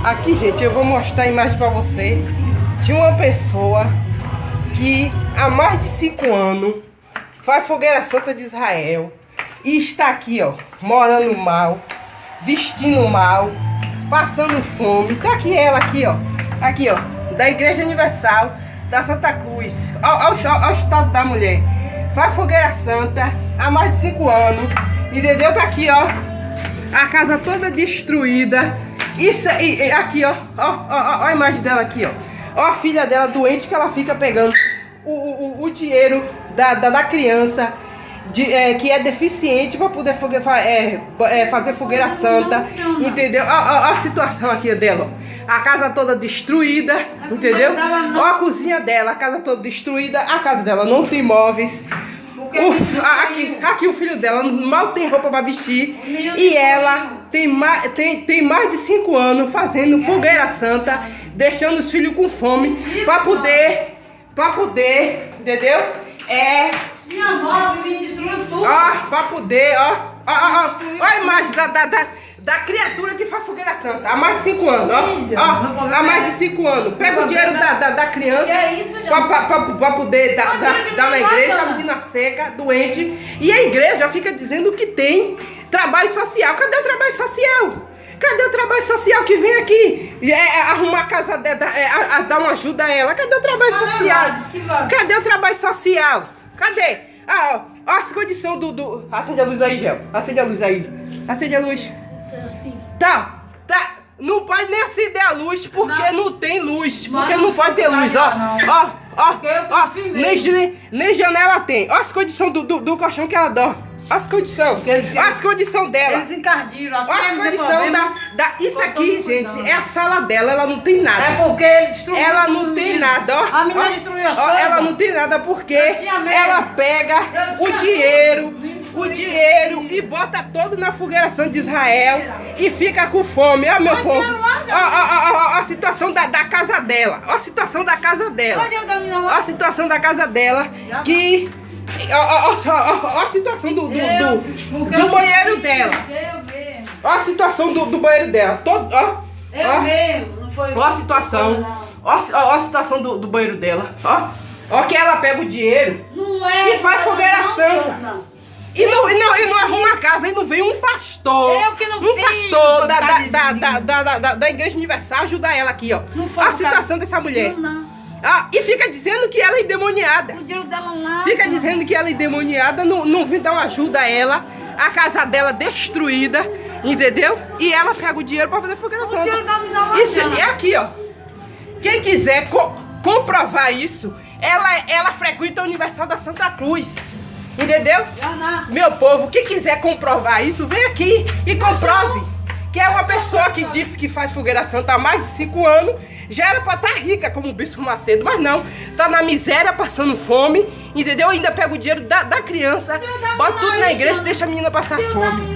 Aqui, gente, eu vou mostrar a imagem pra você de uma pessoa que há mais de 5 anos faz fogueira santa de Israel e está aqui, ó, morando mal, vestindo mal, passando fome. Tá aqui ela aqui, ó, da Igreja Universal da Santa Cruz. Olha o estado da mulher. Faz fogueira santa há mais de 5 anos, entendeu? Tá aqui, ó, a casa toda destruída. Isso e aqui, ó a imagem dela aqui, ó a filha dela doente, que ela fica pegando o dinheiro da criança que é deficiente para poder fazer fogueira santa, entendeu? Ó a situação aqui dela, ó. A casa toda destruída, entendeu? Ó a cozinha dela, a casa toda destruída, a casa dela não tem móveis. Aqui o filho dela mal tem roupa para vestir e ela tem mais de 5 anos fazendo fogueira santa, deixando os filhos com fome para poder, entendeu? Para poder, ó a imagem da criatura que faz fogueira santa há mais de 5 anos, ó há mais de 5 anos. Pega o dinheiro da criança para poder dar na igreja, a menina seca, doente, e a igreja fica dizendo que tem trabalho social. Cadê o trabalho social? Cadê o trabalho social que vem aqui arrumar a casa dela, dar uma ajuda a ela? Cadê o trabalho social? Cadê o trabalho social? Cadê? Ó as condições do... Acende a luz aí, Gel. Acende a luz aí. Acende a luz. Tá. Não pode nem acender a luz porque não tem luz. Porque não pode ter luz, ó. Nem janela tem. Ó as condições do colchão que ela dorme. As condições dela. Eles encardiram. Olha as condições isso aqui, gente, é a sala dela. Ela não tem nada. É porque ele destruiu. Ela não tem nada, ó. A menina destruiu as coisas. Ela não tem nada porque ela pega o dinheiro e bota todo na fogueira santa de Israel e fica com fome. Ó, meu povo. Ó a situação da casa dela. Ó a situação da casa dela. Ó a situação da casa dela que... Ó a situação do banheiro dela. Ó a situação do banheiro dela. Ó a situação. Ó a situação do banheiro dela. Ó que ela pega o dinheiro e faz fogueira santa. E não arruma a casa, e não vem um pastor. Pastor da Igreja Universal ajudar ela aqui, ó. A situação dessa mulher. E fica dizendo que ela é endemoniada. Fica dizendo que ela é endemoniada, não vem dar uma ajuda a ela. A casa dela destruída, entendeu? E ela pega o dinheiro pra fazer fogueira santa. Isso é aqui, ó. Quem quiser comprovar isso, ela frequenta a Universal da Santa Cruz. Entendeu? Meu povo, quem quiser comprovar isso, vem aqui e comprove. Que é uma pessoa que disse que faz fogueira santa há mais de 5 anos, já era pra estar rica como o Bispo Macedo, mas não, tá na miséria, passando fome, entendeu? Ainda pega o dinheiro da criança, bota tudo na igreja e deixa a menina passar fome.